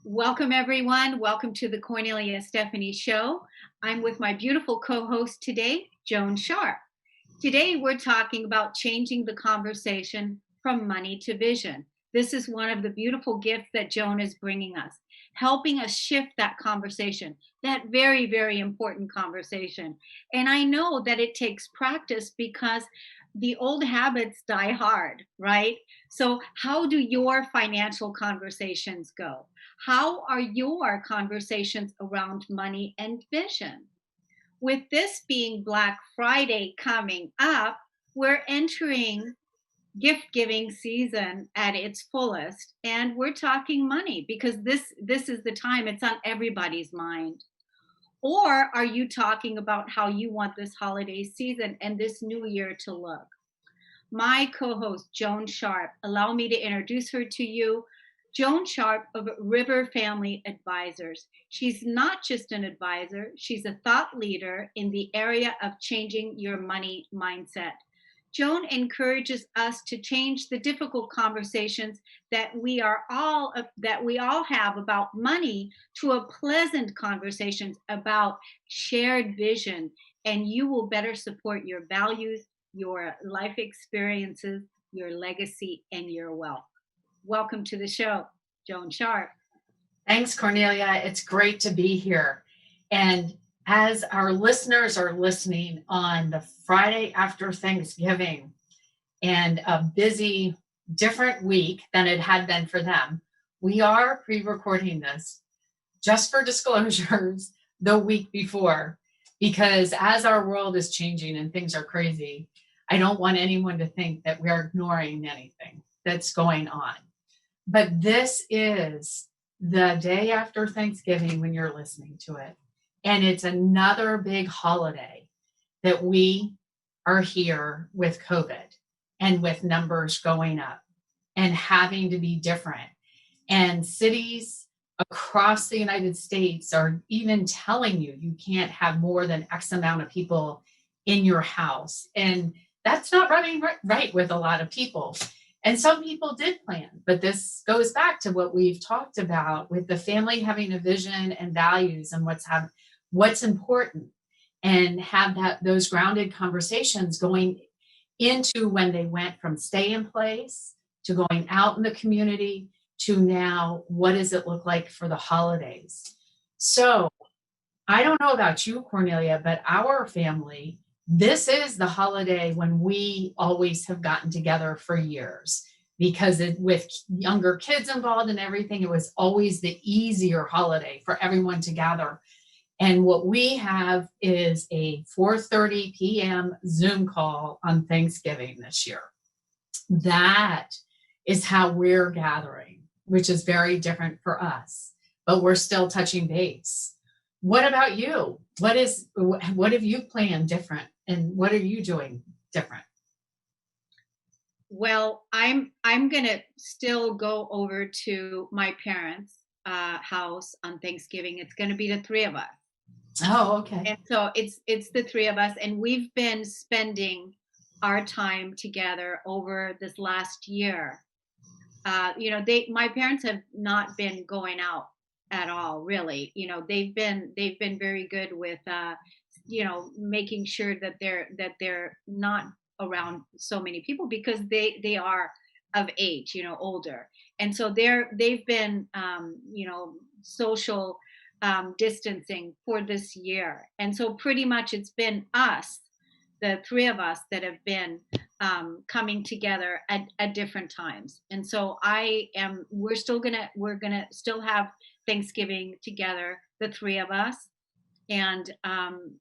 Welcome, everyone. Welcome to the Kornelia Stephanie Show. I'm with my beautiful co-host today, Joan Sharp. Today, we're talking about changing the conversation from money to vision. This is one of the beautiful gifts that Joan is bringing us, helping us shift that conversation, that very, very important conversation. And I know that it takes practice because the old habits die hard, right? So how do your financial conversations go? How are your conversations around money and vision? With this being Black Friday coming up, we're entering gift giving season at its fullest, and we're talking money because this is the time it's on everybody's mind. Or are you talking about how you want this holiday season and this new year to look? My co-host, Joan Sharp, allow me to introduce her to you. Joan Sharp of River Family Advisors. She's not just an advisor, she's a thought leader in the area of changing your money mindset. Joan encourages us to change the difficult conversations that we all have about money to a pleasant conversations about shared vision, and you will better support your values, your life experiences, your legacy, and your wealth. Welcome to the show, Joan Sharp. Thanks, Cornelia. It's great to be here. And as our listeners are listening on the Friday after Thanksgiving and a busy, different week than it had been for them, we are pre-recording this just for disclosures the week before, because as our world is changing and things are crazy, I don't want anyone to think that we're ignoring anything that's going on. But this is the day after Thanksgiving when you're listening to it. And it's another big holiday that we are here with COVID and with numbers going up and having to be different. And cities across the United States are even telling you you can't have more than X amount of people in your house. And that's not running right with a lot of people. And some people did plan, but this goes back to what we've talked about with the family having a vision and values and what's important, and have those grounded conversations going into when they went from stay in place to going out in the community to now, what does it look like for the holidays? So I don't know about you, Cornelia, but our family, this is the holiday when we always have gotten together for years, because with younger kids involved and everything, it was always the easier holiday for everyone to gather. And what we have is a 4:30 p.m. Zoom call on Thanksgiving this year. That is how we're gathering, which is very different for us, but we're still touching base. What about you? What have you planned different, and what are you doing different? Well, I'm gonna still go over to my parents' house on Thanksgiving. It's gonna be the three of us. Oh, okay. And so it's the three of us, and we've been spending our time together over this last year. My parents have not been going out at all, really. They've been very good with making sure that they're not around so many people, because they are of age, older, and so they've been social distancing for this year. And so pretty much it's been us, the three of us, that have been coming together at different times. And so we're gonna still have Thanksgiving together, the three of us. And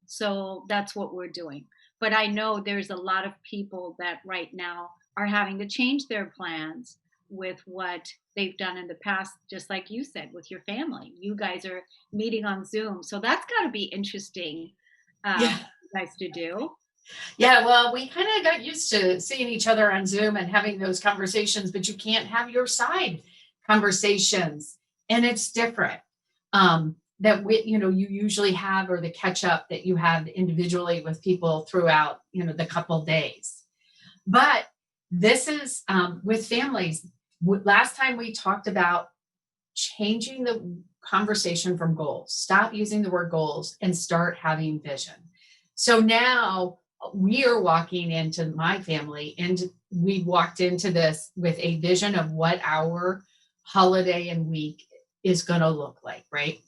so that's what we're doing. But I know there's a lot of people that right now are having to change their plans with what they've done in the past, just like you said, with your family. You guys are meeting on Zoom. So that's got to be interesting Yeah. for you guys to do. Yeah, well, we kind of got used to seeing each other on Zoom and having those conversations, but you can't have your side conversations, and it's different. That you usually have, or the catch up that you have individually with people throughout, the couple days. But this is with families. Last time we talked about changing the conversation from goals. Stop using the word goals and start having vision. So now we are walking into my family, and we walked into this with a vision of what our holiday and week is going to look like, right?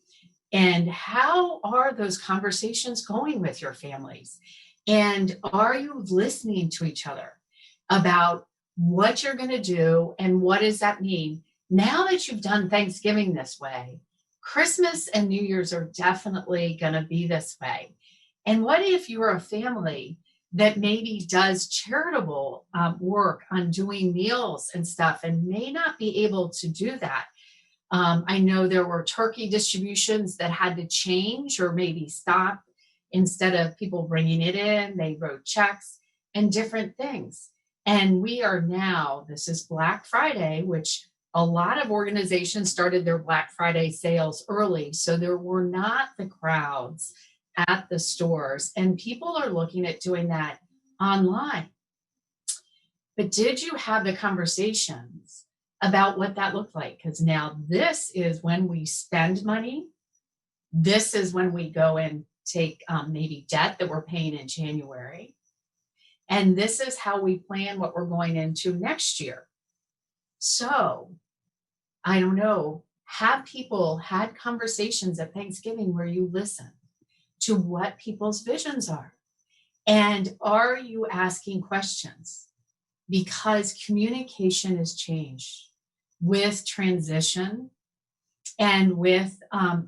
And how are those conversations going with your families? And are you listening to each other about what you're going to do and what does that mean? Now that you've done Thanksgiving this way, Christmas and New Year's are definitely going to be this way. And what if you're a family that maybe does charitable work on doing meals and stuff and may not be able to do that? I know there were turkey distributions that had to change or maybe stop. Instead of people bringing it in, they wrote checks and different things. And we are now, this is Black Friday, which a lot of organizations started their Black Friday sales early. So there were not the crowds at the stores, and people are looking at doing that online. But did you have the conversations about what that looked like? Because now this is when we spend money. This is when we go and take maybe debt that we're paying in January. And this is how we plan what we're going into next year. So I don't know, have people had conversations at Thanksgiving where you listen to what people's visions are? And are you asking questions? Because communication has changed with transition and with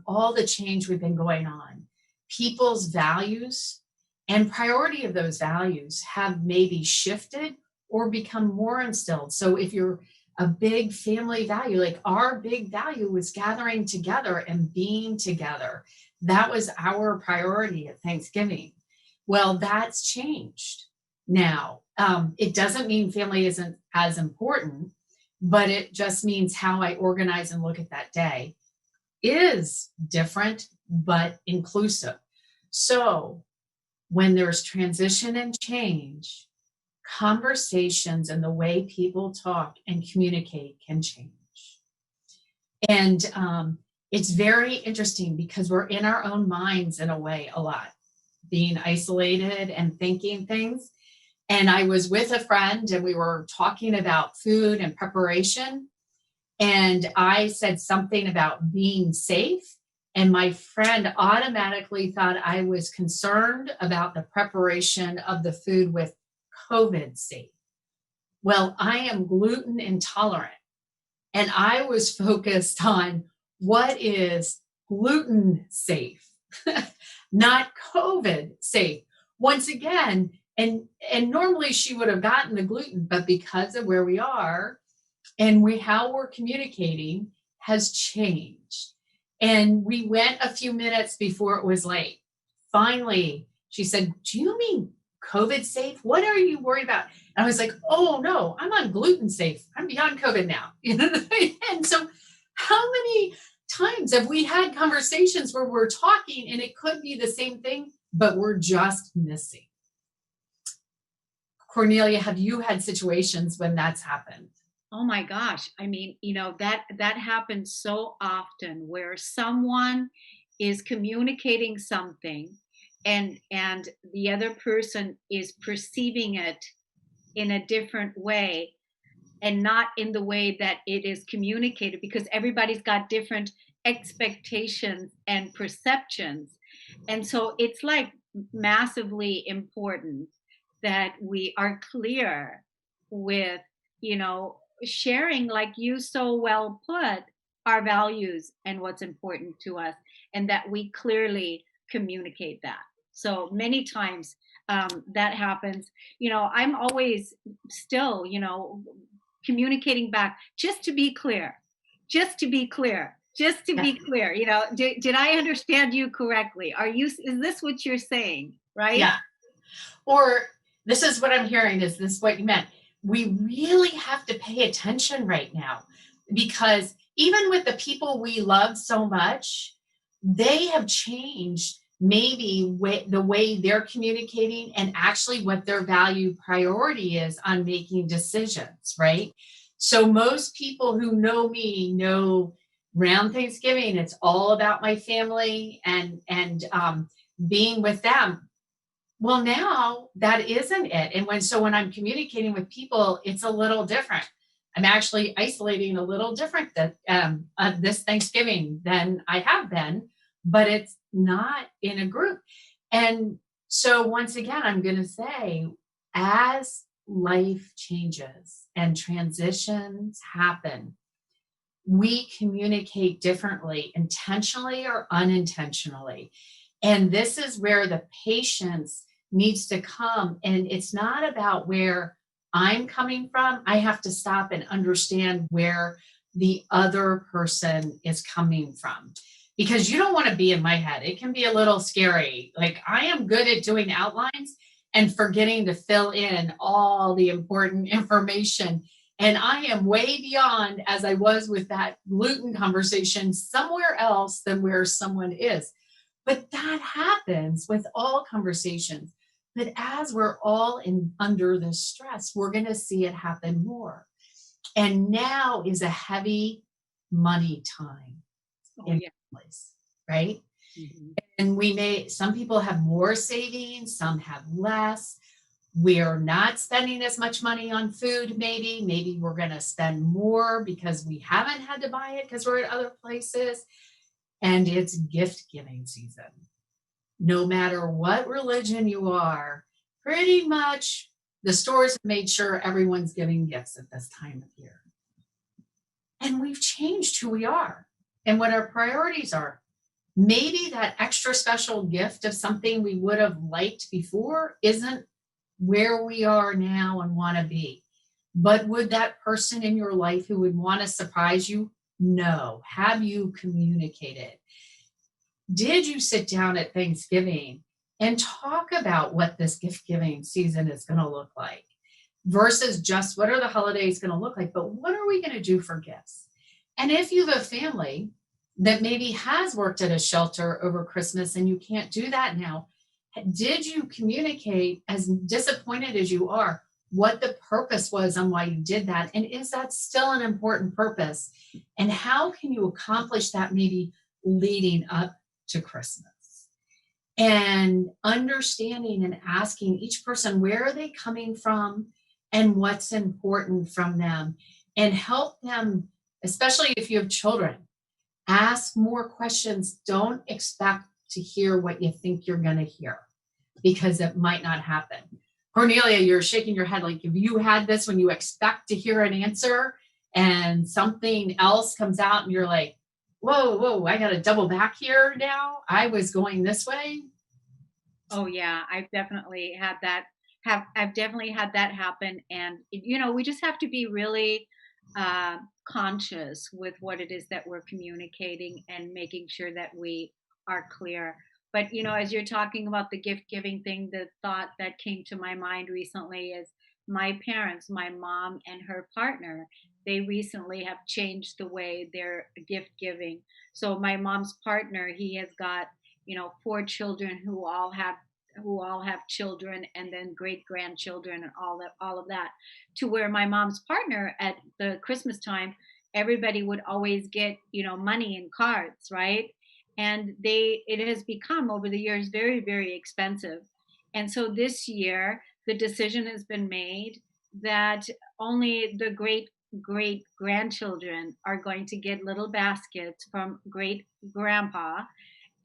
all the change we've been going on. People's values and priority of those values have maybe shifted or become more instilled. So if you're a big family value, like our big value was gathering together and being together. That was our priority at Thanksgiving. Well, that's changed now. It doesn't mean family isn't as important, but it just means how I organize and look at that day is different, but inclusive. So when there's transition and change, conversations and the way people talk and communicate can change. And it's very interesting because we're in our own minds in a way a lot, being isolated and thinking things. And I was with a friend and we were talking about food and preparation. And I said something about being safe. And my friend automatically thought I was concerned about the preparation of the food with COVID safe. Well, I am gluten intolerant. And I was focused on what is gluten safe, not COVID safe. Once again, and normally she would have gotten the gluten, but because of where we are and how we're communicating has changed. And we went a few minutes before it was late. Finally, she said, "Do you mean COVID safe? What are you worried about?" And I was like, "Oh no, I'm on gluten safe. I'm beyond COVID now." And so how many times have we had conversations where we're talking and it could be the same thing, but we're just missing? Cornelia, have you had situations when that's happened? Oh my gosh. I mean, that happens so often where someone is communicating something and the other person is perceiving it in a different way and not in the way that it is communicated, because everybody's got different expectations and perceptions. And so it's like massively important that we are clear with, sharing, like you so well put, our values and what's important to us, and that we clearly communicate that. So many times that happens. I'm always still, communicating back, just to be clear, just to be clear, just to Yeah. be clear. Did I understand you correctly? Is this what you're saying, right? Yeah. Or this is what I'm hearing. Is this what you meant? We really have to pay attention right now, because even with the people we love so much, they have changed maybe the way they're communicating and actually what their value priority is on making decisions, right? So most people who know me know around Thanksgiving, it's all about my family and being with them. Well, now that isn't it. And when I'm communicating with people, it's a little different. I'm actually isolating a little different this Thanksgiving than I have been, but it's not in a group. And so once again, I'm going to say, as life changes and transitions happen, we communicate differently, intentionally or unintentionally. And this is where the patience needs to come. And it's not about where I'm coming from. I have to stop and understand where the other person is coming from, because you don't want to be in my head. It can be a little scary. Like, I am good at doing outlines and forgetting to fill in all the important information. And I am way beyond, as I was with that gluten conversation, somewhere else than where someone is. But that happens with all conversations. But as we're all under the stress, we're going to see it happen more. And now is a heavy money time in place, right? Mhm. And some people have more savings, some have less. We're not spending as much money on food, maybe we're going to spend more because we haven't had to buy it because we're at other places. And it's gift giving season. No matter what religion you are, pretty much the stores have made sure everyone's giving gifts at this time of year. And we've changed who we are and what our priorities are. Maybe that extra special gift of something we would have liked before isn't where we are now and want to be. But would that person in your life who would want to surprise you? No. Have you communicated? Did you sit down at Thanksgiving and talk about what this gift giving season is going to look like, versus just what are the holidays going to look like, but what are we going to do for gifts? And if you have a family that maybe has worked at a shelter over Christmas and you can't do that now, did you communicate, as disappointed as you are, what the purpose was and why you did that? And is that still an important purpose? And how can you accomplish that maybe leading up to Christmas? And understanding and asking each person, where are they coming from and what's important from them? And help them, especially if you have children, ask more questions. Don't expect to hear what you think you're going to hear, because it might not happen. Cornelia, you're shaking your head like, have you had this when you expect to hear an answer and something else comes out and you're like, whoa, I got to double back here now. I was going this way. Oh yeah, I've definitely had that happen. And we just have to be really conscious with what it is that we're communicating and making sure that we are clear. But as you're talking about the gift giving thing, the thought that came to my mind recently is my parents, my mom and her partner, they recently have changed the way they're gift giving. So my mom's partner, he has got four children who all have children, and then great grandchildren, and all of that, to where my mom's partner, at the Christmas time, everybody would always get money and cards, right? And it has become over the years very, very expensive. And so this year the decision has been made that only the great grandchildren are going to get little baskets from great grandpa,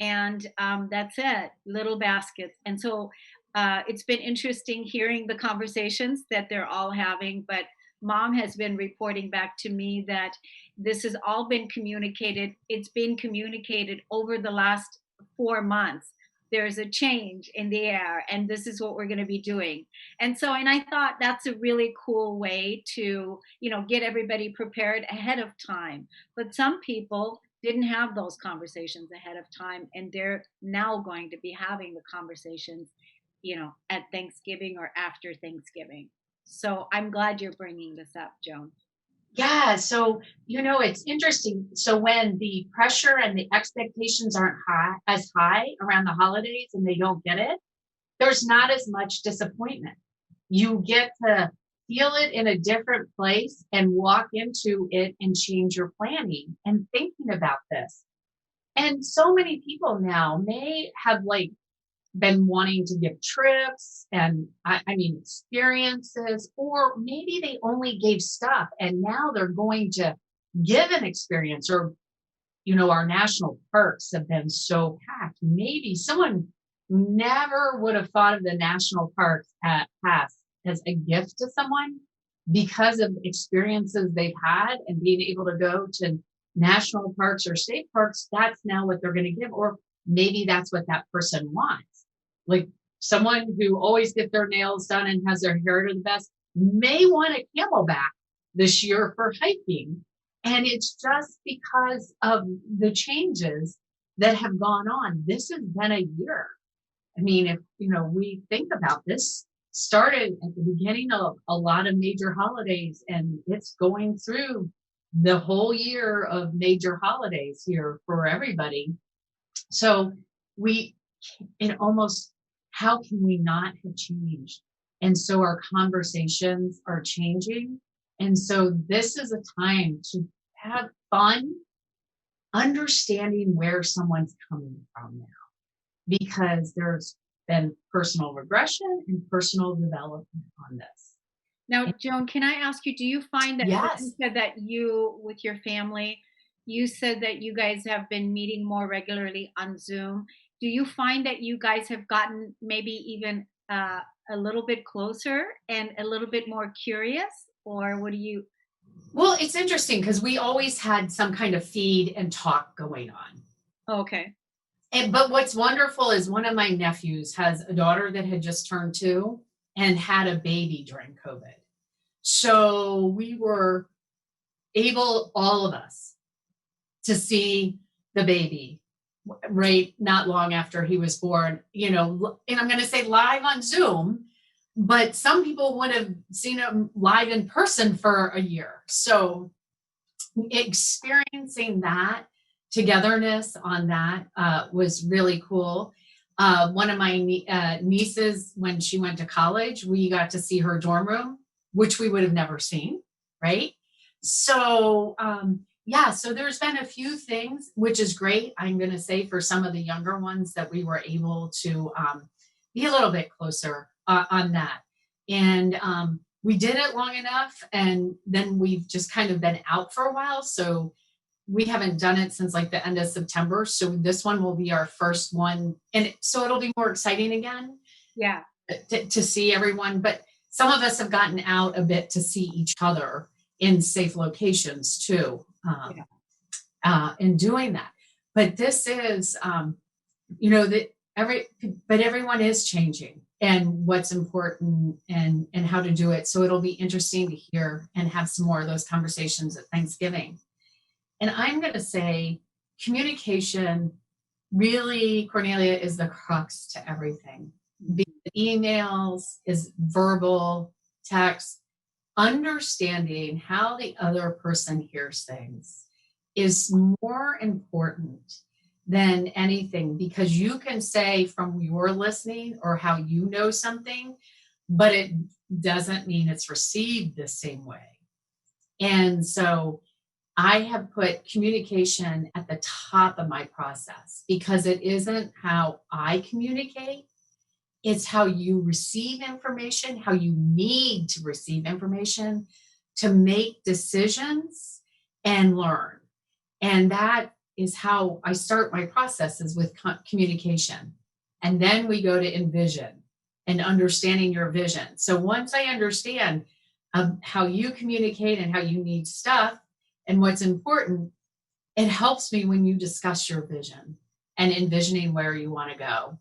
and that's it, little baskets. And so it's been interesting hearing the conversations that they're all having. But mom has been reporting back to me that this has all been communicated. It's been communicated over the last 4 months. there's a change in the air and this is what we're going to be doing. And so, and I thought that's a really cool way to, get everybody prepared ahead of time. But some people didn't have those conversations ahead of time, and they're now going to be having the conversations, at Thanksgiving or after Thanksgiving. So I'm glad you're bringing this up, Joan. Yeah. So, it's interesting. So when the pressure and the expectations aren't high around the holidays and they don't get it, there's not as much disappointment. You get to feel it in a different place and walk into it and change your planning and thinking about this. And so many people now may have been wanting to give trips and I mean experiences, or maybe they only gave stuff and now they're going to give an experience, or our national parks have been so packed. Maybe someone never would have thought of the national parks at past as a gift to someone because of experiences they've had and being able to go to national parks or state parks. That's now what they're going to give, or maybe that's what that person wants. Like someone who always gets their nails done and has their hair to the best may want a camelback this year for hiking. And it's just because of the changes that have gone on. This has been a year. I mean, if, we think about this, started at the beginning of a lot of major holidays, and it's going through the whole year of major holidays here for everybody. So how can we not have changed? And so our conversations are changing. And so this is a time to have fun understanding where someone's coming from now, because there's been personal regression and personal development on this. Now, Joan, can I ask you, do you find that Yes. You said that with your family, you said that you guys have been meeting more regularly on Zoom. Do you find that you guys have gotten maybe even a little bit closer and a little bit more curious, or what do you? Well, it's interesting because we always had some kind of feed and talk going on. Okay. But what's wonderful is one of my nephews has a daughter that had just turned 2 and had a baby during COVID. So we were able, all of us, to see the baby right not long after he was born, and I'm going to say live on Zoom, but some people would have seen him live in person for a year. So experiencing that togetherness on that was really cool. One of my nieces, when she went to college, we got to see her dorm room, which we would have never seen, right? So so there's been a few things, which is great. I'm going to say for some of the younger ones that we were able to be a little bit closer on that. And we did it long enough, and then we've just kind of been out for a while. So we haven't done it since the end of September. So this one will be our first one. And so it'll be more exciting again. Yeah. To see everyone. But some of us have gotten out a bit to see each other in safe locations too, in doing that. But this is, everyone is changing and what's important and how to do it. So it'll be interesting to hear and have some more of those conversations at Thanksgiving. And I'm going to say communication really, Kornelia, is the crux to everything. Be it emails, is verbal, text. Understanding how the other person hears things is more important than anything, because you can say from your listening or how you know something, but it doesn't mean it's received the same way. And so I have put communication at the top of my process, because it isn't how I communicate. It's how you receive information, how you need to receive information to make decisions and learn. And that is how I start my processes, with communication. And then we go to envision and understanding your vision. So once I understand how you communicate and how you need stuff and what's important, it helps me when you discuss your vision and envisioning where you want to go.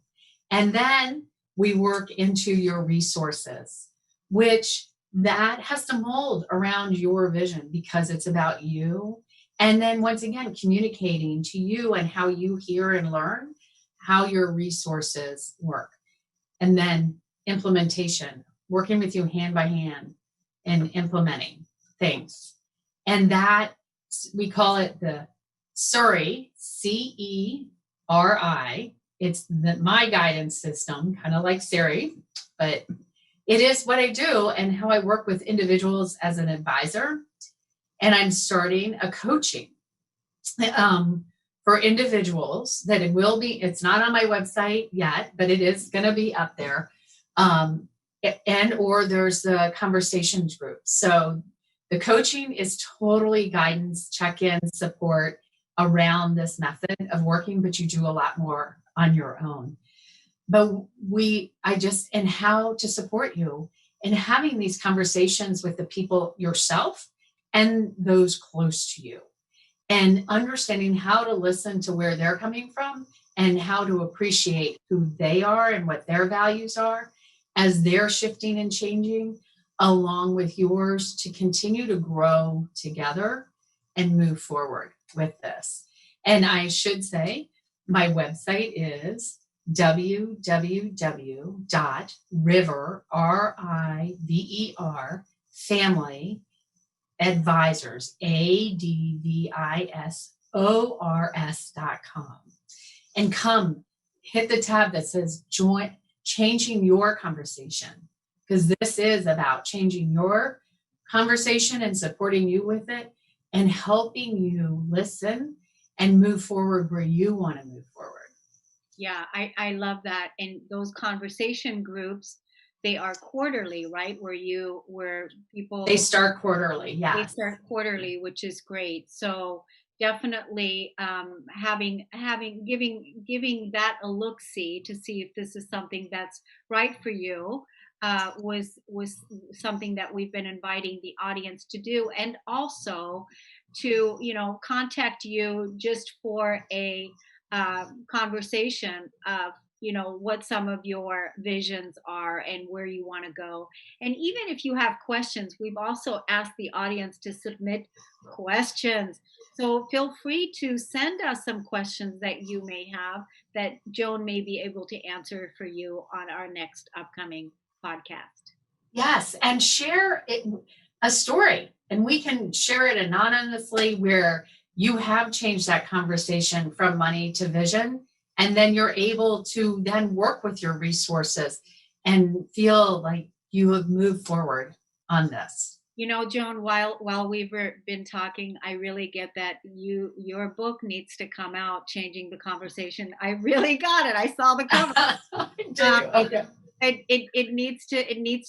And then we work into your resources, which that has to mold around your vision because it's about you. And then once again, communicating to you and how you hear and learn how your resources work. And then implementation, working with you hand by hand and implementing things. And that we call it the CERI, CERI. It's my guidance system, kind of like Siri, but it is what I do and how I work with individuals as an advisor. And I'm starting a coaching for individuals that it will be, it's not on my website yet, but it is going to be up there. And or there's the conversations group. So the coaching is totally guidance, check-in, support around this method of working, but you do a lot more on your own. But and how to support you in having these conversations with the people yourself and those close to you, and understanding how to listen to where they're coming from and how to appreciate who they are and what their values are as they're shifting and changing along with yours to continue to grow together and move forward with this. And I should say my website is www.river, R-I-V-E-R, family advisors, ADVISORS.com. And come hit the tab that says join changing your conversation, because this is about changing your conversation and supporting you with it and helping you listen and move forward where you want to move forward. Yeah, I love that. And those conversation groups, they are quarterly, right? Where people They start quarterly, yeah. They start quarterly, which is great. So definitely giving that a look-see to see if this is something that's right for you was something that we've been inviting the audience to do, and also to contact you just for a conversation of what some of your visions are and where you want to go. And even if you have questions, we've also asked the audience to submit questions. So feel free to send us some questions that you may have that Joan may be able to answer for you on our next upcoming podcast. Yes, and share a story, and we can share it anonymously where you have changed that conversation from money to vision, and then you're able to then work with your resources and feel like you have moved forward on this. Joan, while we've been talking, I really get that your book needs to come out, Changing the Conversation. I really got it. I saw the cover. Okay. It needs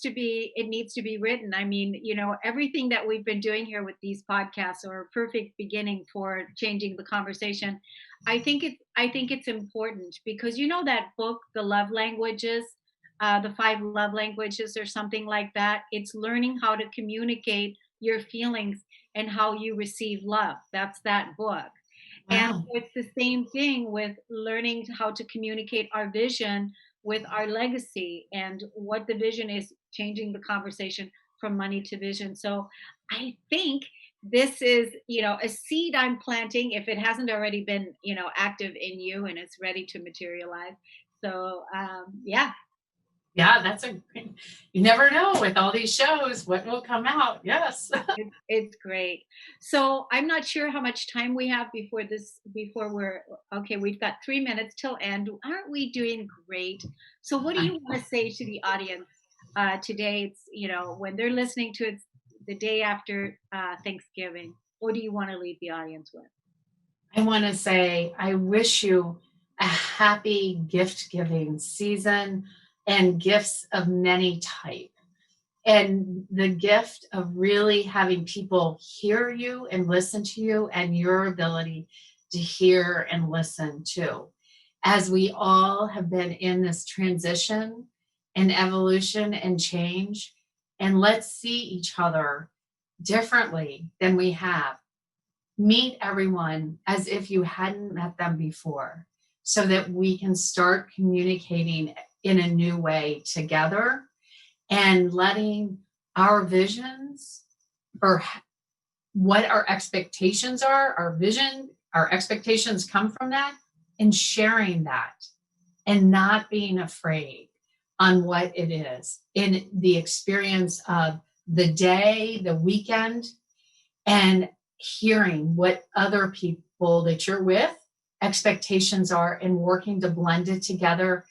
to be written. I mean, everything that we've been doing here with these podcasts are a perfect beginning for changing the conversation. I think it's important because that book, The Love Languages, the 5 love languages or something like that. It's learning how to communicate your feelings and how you receive love. That's that book. Wow. And it's the same thing with learning how to communicate our vision with our legacy, and what the vision is, changing the conversation from money to vision. So I think this is, a seed I'm planting if it hasn't already been, active in you and it's ready to materialize. So yeah. Yeah, you never know with all these shows what will come out. Yes. It's great. So I'm not sure how much time we have before we're okay. We've got 3 minutes till end. Aren't we doing great? So what do you want to say to the audience today? It's, when they're listening to it the day after Thanksgiving, what do you want to leave the audience with? I want to say, I wish you a happy gift giving season and gifts of many type. And the gift of really having people hear you and listen to you, and your ability to hear and listen too. As we all have been in this transition and evolution and change, and let's see each other differently than we have. Meet everyone as if you hadn't met them before. so that we can start communicating in a new way together and letting our visions or what our expectations are, our vision, our expectations come from that, and sharing that and not being afraid on what it is in the experience of the day, the weekend, and hearing what other people that you're with expectations are and working to blend it together,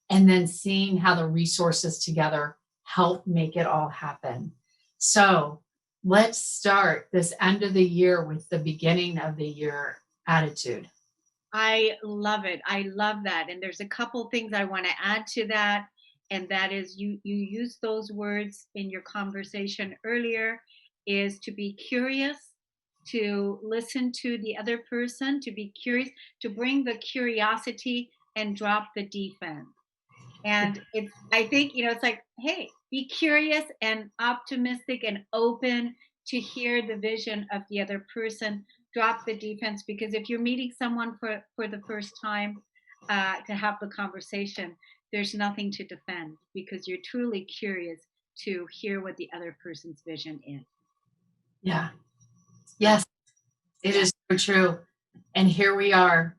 and then seeing how the resources together help make it all happen. So let's start this end of the year with the beginning of the year attitude. I love it. I love that. And there's a couple things I want to add to that. And that is you used those words in your conversation earlier, is to be curious, to listen to the other person, to be curious, to bring the curiosity and drop the defense. And it's, I think, it's like, hey, be curious and optimistic and open to hear the vision of the other person. Drop the defense, because if you're meeting someone for the first time, to have the conversation, there's nothing to defend because you're truly curious to hear what the other person's vision is. Yeah. Yes, it is so true. And here we are.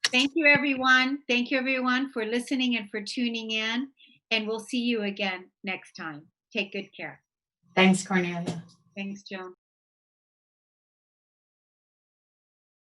Thank you, everyone. Thank you, everyone, for listening and for tuning in. And we'll see you again next time. Take good care. Thanks, Kornelia. Thanks, Joan.